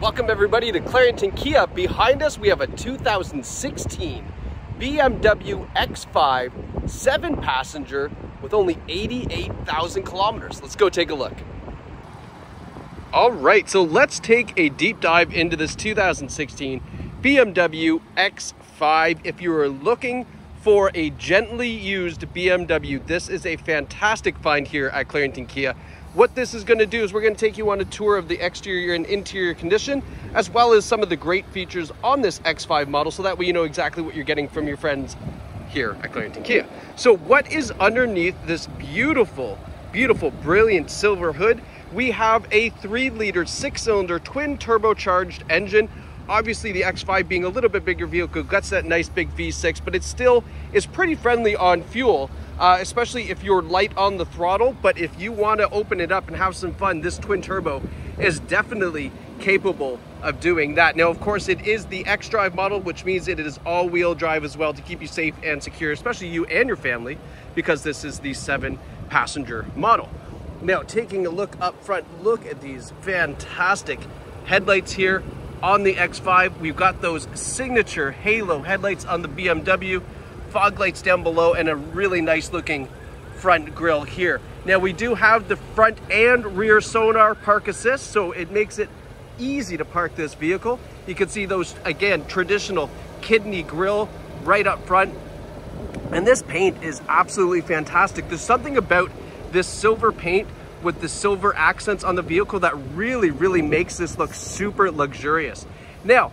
Welcome everybody to Clarington Kia. Behind us we have a 2016 BMW X5 7-passenger with only 88,000 kilometers. Let's go take a look. All right, so let's take a deep dive into this 2016 BMW X5. If you are looking for a gently used BMW, this is a fantastic find here at Clarington Kia. What this is going to do is we're going to take you on a tour of the exterior and interior condition, as well as some of the great features on this X5 model, so that way you know exactly what you're getting from your friends here at Clarington Kia. So what is underneath this beautiful, brilliant silver hood? We have a 3-liter 6-cylinder twin turbocharged engine. Obviously the X5 being a little bit bigger vehicle gets that nice big V6, but it still is pretty friendly on fuel. Especially if you're light on the throttle, but if you want to open it up and have some fun, this twin turbo is definitely capable of doing that. Now, of course, it is the X-Drive model, which means it is all-wheel drive as well to keep you safe and secure, especially you and your family, because this is the 7-passenger model. Now, taking a look up front, look at these fantastic headlights here on the X5. We've got those signature halo headlights on the BMW, fog lights down below, and a really nice looking front grille here. Now we do have the front and rear sonar park assist, so it makes it easy to park this vehicle. You can see those, again, traditional kidney grille right up front. And this paint is absolutely fantastic. There's something about this silver paint with the silver accents on the vehicle that really makes this look super luxurious. Now,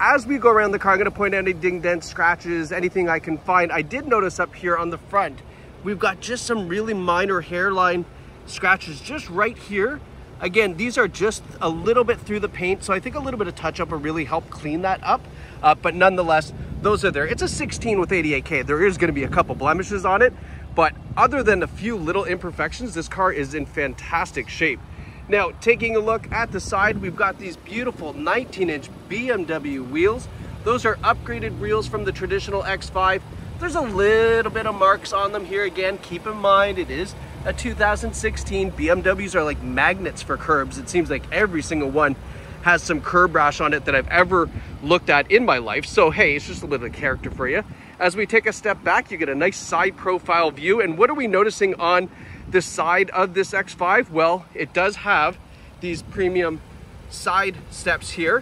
as we go around the car, I'm going to point out any ding dents, scratches, anything I can find. I did notice up here on the front, we've got just some really minor hairline scratches just right here. Again, these are just a little bit through the paint, so I think a little bit of touch up will really help clean that up. But nonetheless, those are there. It's a 16 with 88K. There is going to be a couple blemishes on it, but other than a few little imperfections, this car is in fantastic shape. Now, taking a look at the side, we've got these beautiful 19-inch BMW wheels. Those are upgraded wheels from the traditional X5. There's a little bit of marks on them here. Again, keep in mind, it is a 2016. BMWs are like magnets for curbs. It seems like every single one has some curb rash on it that I've ever looked at in my life. So, hey, it's just a little bit of character for you. As we take a step back, you get a nice side profile view. And what are we noticing on the side of this X5? Well, it does have these premium side steps here.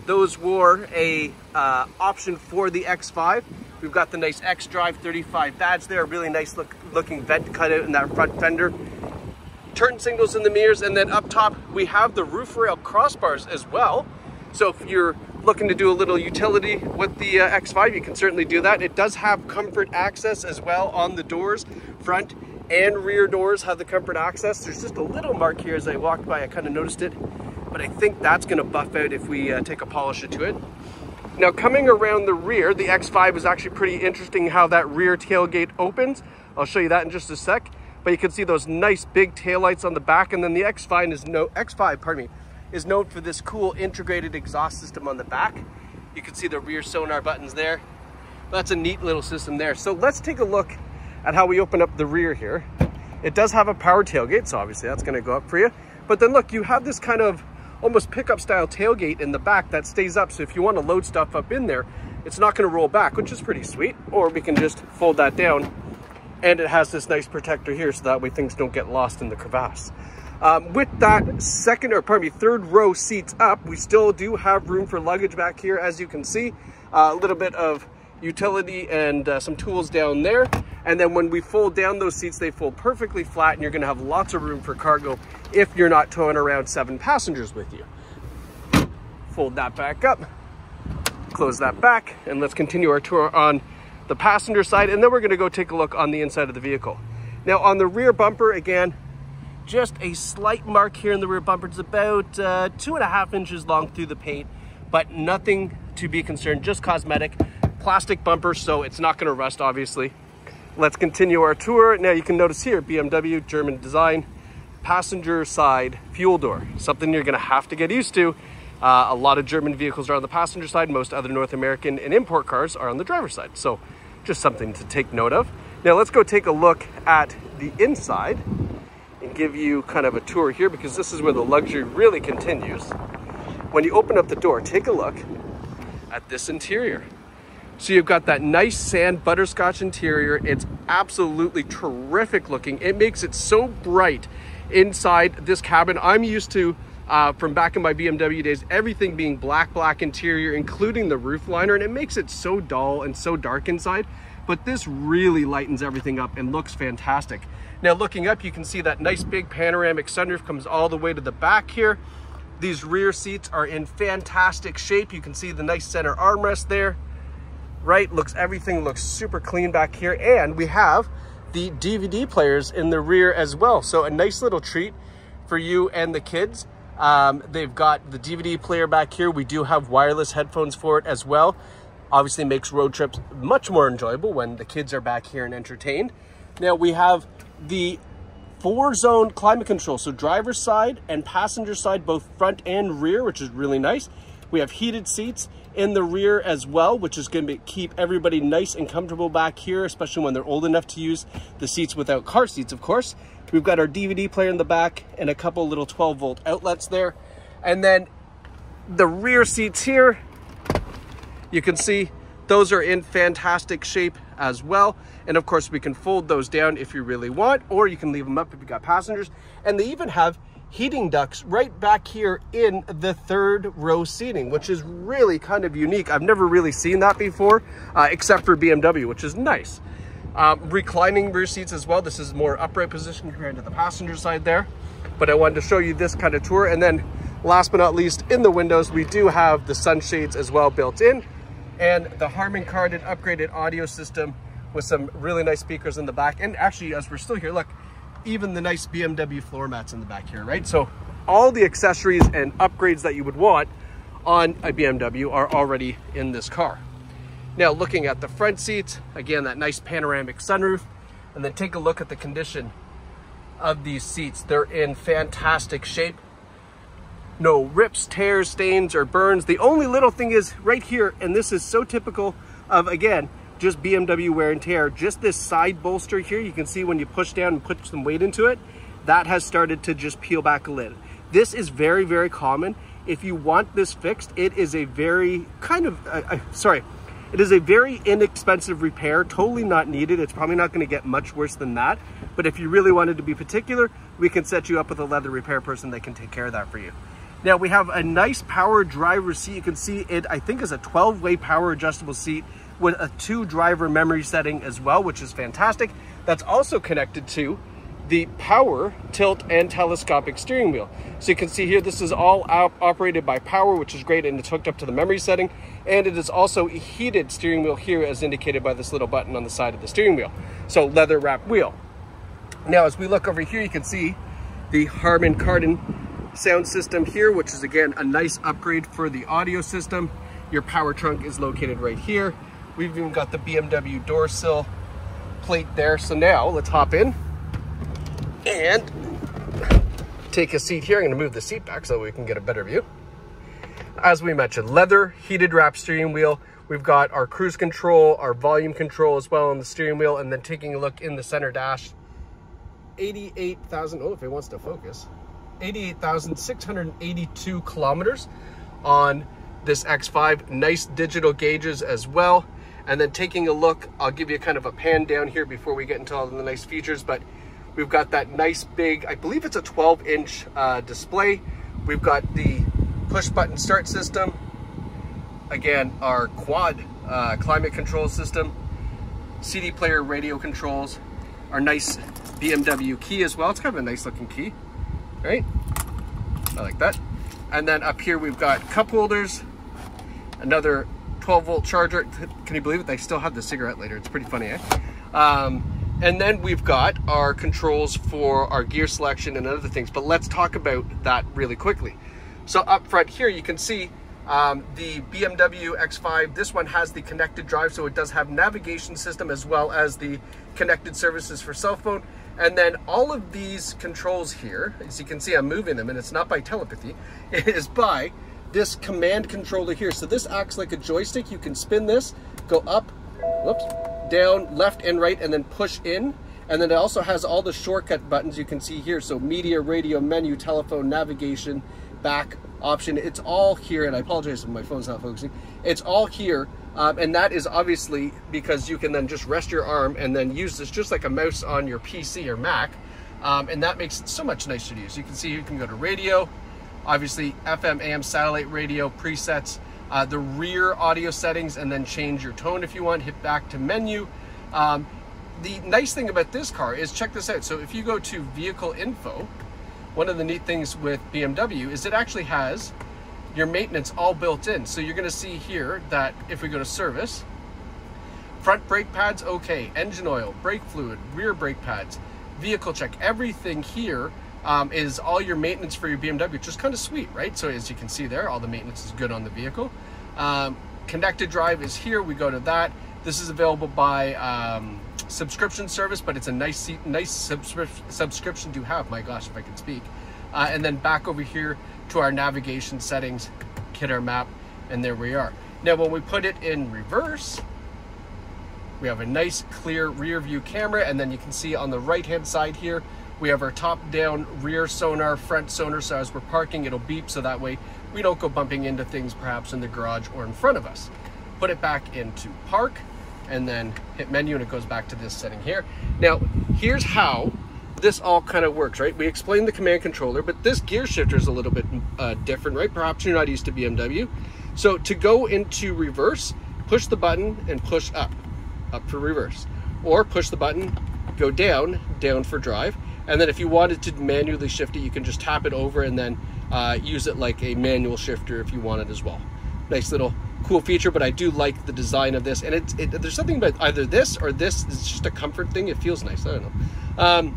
Those were a option for the X5. We've got the nice X-Drive 35 badge there, a really nice looking vent cutout in that front fender. Turn signals in the mirrors, and then up top we have the roof rail crossbars as well. So if you're looking to do a little utility with the X5, you can certainly do that. It does have comfort access as well on the doors. Front and rear doors have the comfort access. There's just a little mark here as I walked by. I kind of noticed it, but I think that's going to buff out if we take a polisher to it. Now, coming around the rear, the X5 is actually pretty interesting how that rear tailgate opens. I'll show you that in just a sec. But you can see those nice big taillights on the back, and then the X5 is known for this cool integrated exhaust system on the back. You can see the rear sonar buttons there. That's a neat little system there. So let's take a look at how we open up the rear here. It does have a power tailgate, so obviously that's going to go up for you. But then look, you have this kind of almost pickup style tailgate in the back that stays up, so if you want to load stuff up in there, it's not going to roll back, which is pretty sweet. Or we can just fold that down, and it has this nice protector here, so that way things don't get lost in the crevasse. With that third row seats up, we still do have room for luggage back here, as you can see. A little bit of utility and some tools down there. And then when we fold down those seats, they fold perfectly flat, and you're going to have lots of room for cargo if you're not towing around 7 passengers with you. Fold that back up, close that back, and let's continue our tour on the passenger side, and then we're going to go take a look on the inside of the vehicle. Now, on the rear bumper, again, just a slight mark here in the rear bumper. It's about 2.5 inches long through the paint, but nothing to be concerned, just cosmetic. Plastic bumper, so it's not going to rust, obviously. Let's continue our tour. Now you can notice here, BMW, German design, passenger side fuel door, something you're going to have to get used to. A lot of German vehicles are on the passenger side. Most other North American and import cars are on the driver's side. So just something to take note of. Now let's go take a look at the inside and give you kind of a tour here, because this is where the luxury really continues. when you open up the door, take a look at this interior. So you've got that nice sand butterscotch interior. It's absolutely terrific looking. It makes it so bright inside this cabin. I'm used to, from back in my BMW days, everything being black interior, including the roof liner, and it makes it so dull and so dark inside. But this really lightens everything up and looks fantastic. Now looking up, you can see that nice big panoramic sunroof comes all the way to the back here. These rear seats are in fantastic shape. You can see the nice center armrest there, right? Everything looks super clean back here. And we have the DVD players in the rear as well. So a nice little treat for you and the kids. They've got the DVD player back here. We do have wireless headphones for it as well. Obviously makes road trips much more enjoyable when the kids are back here and entertained. Now we have the 4-zone climate control, so driver's side and passenger side, both front and rear, which is really nice. We have heated seats in the rear as well, which is going to keep everybody nice and comfortable back here, especially when they're old enough to use the seats without car seats, of course. We've got our DVD player in the back and a couple little 12-volt outlets there. And then the rear seats here, you can see those are in fantastic shape as well. And of course, we can fold those down if you really want, or you can leave them up if you got passengers. And they even have heating ducts right back here in the 3rd row seating, which is really kind of unique. I've never really seen that before, except for BMW, which is nice. Reclining rear seats as well. This is more upright position compared to the passenger side there. But I wanted to show you this kind of tour. And then last but not least, in the windows, we do have the sunshades as well built in, and the Harman Kardon upgraded audio system with some really nice speakers in the back. And actually, as we're still here, look, even the nice BMW floor mats in the back here, right? So all the accessories and upgrades that you would want on a BMW are already in this car. Now, looking at the front seats, again, that nice panoramic sunroof, and then take a look at the condition of these seats. They're in fantastic shape. No rips, tears, stains, or burns. The only little thing is right here, and this is so typical of, again, just BMW wear and tear, just this side bolster here, you can see when you push down and put some weight into it, that has started to just peel back a lid. This is very, very common. If you want this fixed, it is a very it is a very inexpensive repair, totally not needed. It's probably not going to get much worse than that. But if you really wanted to be particular, we can set you up with a leather repair person that can take care of that for you. Now we have a nice power driver's seat. You can see it, I think, is a 12-way power adjustable seat with a 2-driver memory setting as well, which is fantastic. That's also connected to the power, tilt, and telescopic steering wheel. So you can see here, this is all operated by power, which is great, and it's hooked up to the memory setting. And it is also a heated steering wheel here, as indicated by this little button on the side of the steering wheel. So leather wrap wheel. Now, as we look over here, you can see the Harman Kardon sound system here, which is again a nice upgrade for the audio system. Your power trunk is located right here. We've even got the BMW door sill plate there. So now let's hop in and take a seat here. I'm going to move the seat back so we can get a better view. As we mentioned, leather heated wrap steering wheel. We've got our cruise control, our volume control as well on the steering wheel, and then taking a look in the center dash, 88,000, oh, if it wants to focus, 88,682 kilometers on this X5. Nice digital gauges as well. And then taking a look, I'll give you kind of a pan down here before we get into all the nice features, but we've got that nice big, I believe it's a 12-inch display. We've got the push button start system. Again, our quad climate control system, CD player radio controls, our nice BMW key as well. It's kind of a nice looking key, right? I like that. And then up here we've got cup holders, another 12-volt charger. Can you believe it? They still have the cigarette lighter. It's pretty funny, eh? And then we've got our controls for our gear selection and other things, but let's talk about that really quickly. So up front here, you can see the BMW X5. This one has the connected drive, so it does have navigation system as well as the connected services for cell phone. And then all of these controls here, as you can see, I'm moving them, and it's not by telepathy, it is by this command controller here. So this acts like a joystick. You can spin this, go up, whoops, down, left and right, and then push in. And then it also has all the shortcut buttons you can see here. So media, radio, menu, telephone, navigation, back, option. It's all here, and I apologize if my phone's not focusing. It's all here, and that is obviously because you can then just rest your arm and then use this just like a mouse on your PC or Mac, and that makes it so much nicer to use. You can see you can go to radio, obviously FM, AM, satellite radio, presets, the rear audio settings, and then change your tone if you want, hit back to menu. The nice thing about this car is, check this out. So if you go to vehicle info, one of the neat things with BMW is it actually has your maintenance all built in. So you're gonna see here that if we go to service, front brake pads, okay, engine oil, brake fluid, rear brake pads, vehicle check, everything here is all your maintenance for your BMW, which is kind of sweet, right? So as you can see there, all the maintenance is good on the vehicle. Connected drive is here, we go to that. This is available by subscription service, but it's a nice subscription to have, my gosh, if I can speak. And then back over here to our navigation settings, hit our map, and there we are. Now, when we put it in reverse, we have a nice clear rear view camera, and then you can see on the right-hand side here, we have our top-down rear sonar, front sonar, so as we're parking, it'll beep, so that way we don't go bumping into things perhaps in the garage or in front of us. Put it back into park, and then hit menu, and it goes back to this setting here. Now, here's how this all kind of works, right? We explained the command controller, but this gear shifter is a little bit different, right? Perhaps you're not used to BMW. So to go into reverse, push the button and push up for reverse. Or push the button, go down for drive. And then if you wanted to manually shift it, you can just tap it over and then use it like a manual shifter if you wanted as well. Nice little cool feature, but I do like the design of this. And there's something about either this or this is just a comfort thing. It feels nice, I don't know.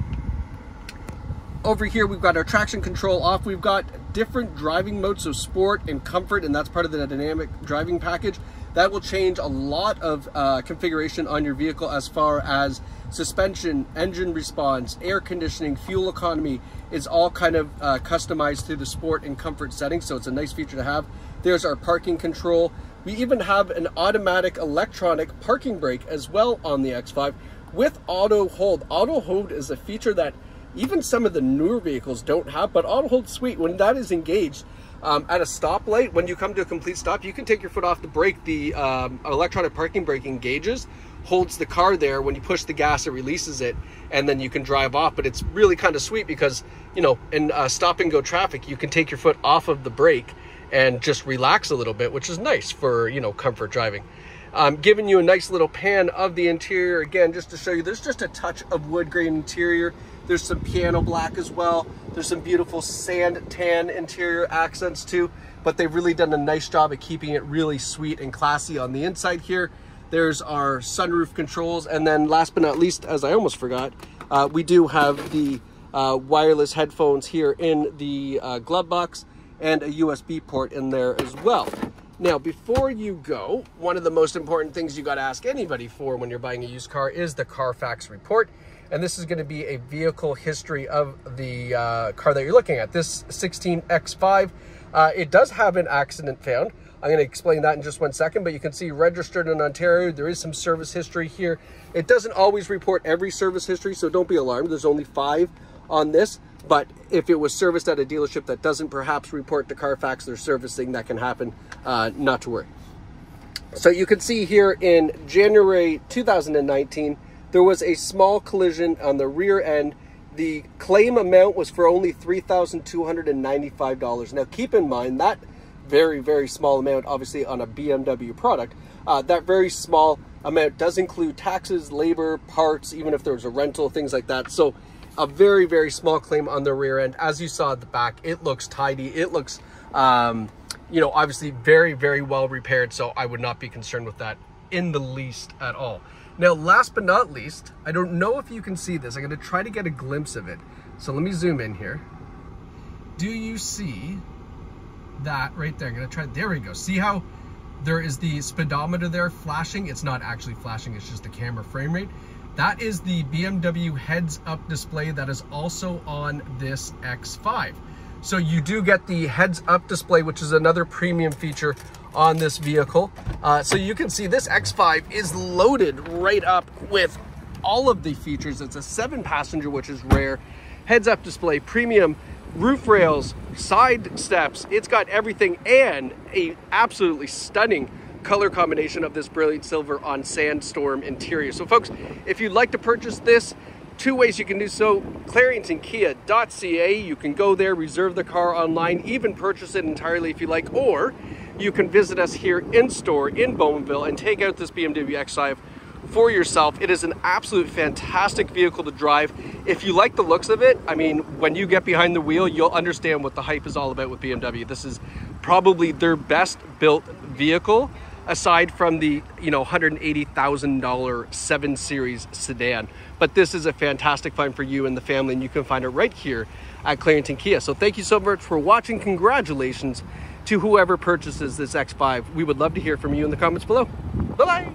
Over here, we've got our traction control off. We've got different driving modes, so sport and comfort, and that's part of the dynamic driving package. That will change a lot of configuration on your vehicle as far as suspension, engine response, air conditioning, fuel economy is all kind of customized to the sport and comfort settings, so it's a nice feature to have. There's our parking control. We even have an automatic electronic parking brake as well on the X5 with auto hold. Auto hold is a feature that even some of the newer vehicles don't have, but auto hold's sweet. When that is engaged at a stoplight, when you come to a complete stop, you can take your foot off the brake. The electronic parking brake engages, holds the car there. When you push the gas, it releases it, and then you can drive off. But it's really kind of sweet because, you know, in stop and go traffic, you can take your foot off of the brake and just relax a little bit, which is nice for, you know, comfort driving. Giving you a nice little pan of the interior, again, just to show you, there's just a touch of wood grain interior. There's some piano black as well. There's some beautiful sand tan interior accents too, but they've really done a nice job at keeping it really sweet and classy on the inside here. There's our sunroof controls, and then last but not least, as I almost forgot, we do have the wireless headphones here in the glove box and a USB port in there as well. Now, before you go, one of the most important things you got to ask anybody for when you're buying a used car is the Carfax report. And this is going to be a vehicle history of the car that you're looking at. This 16 X5, it does have an accident found. I'm going to explain that in just 1 second, but you can see registered in Ontario. There is some service history here. It doesn't always report every service history, so don't be alarmed. There's only 5 on this. But if it was serviced at a dealership that doesn't perhaps report to Carfax their servicing, that can happen, not to worry. So you can see here in January 2019, there was a small collision on the rear end. The claim amount was for only $3,295. Now keep in mind that very, very small amount, obviously on a BMW product, that very small amount does include taxes, labor, parts, even if there was a rental, things like that. So a very, very small claim on the rear end. As you saw at the back, it looks tidy. It looks, you know, obviously very, very well repaired. So I would not be concerned with that in the least at all. Now, last but not least, I don't know if you can see this. I'm going to try to get a glimpse of it. So let me zoom in here. Do you see that right there? I'm going to try. There we go. See how there is the speedometer there flashing? It's not actually flashing. It's just the camera frame rate. That is the BMW heads-up display that is also on this X5. So you do get the heads-up display, which is another premium feature on this vehicle. So you can see this X5 is loaded right up with all of the features. It's a 7-passenger, which is rare. Heads-up display, premium roof rails, side steps. It's got everything, and a absolutely stunning color combination of this brilliant silver on sandstorm interior. So folks, if you'd like to purchase this, two ways you can do so: claringtonkia.ca. You can go there, reserve the car online, even purchase it entirely if you like, or you can visit us here in store in Bowmanville and take out this BMW X5 for yourself. It is an absolute fantastic vehicle to drive. If you like the looks of it, I mean, when you get behind the wheel, you'll understand what the hype is all about with BMW. This is probably their best built vehicle, aside from the, you know, $180,000 7 Series sedan. But this is a fantastic find for you and the family, and you can find it right here at Clarington Kia. So thank you so much for watching. Congratulations to whoever purchases this X5. We would love to hear from you in the comments below. Bye-bye.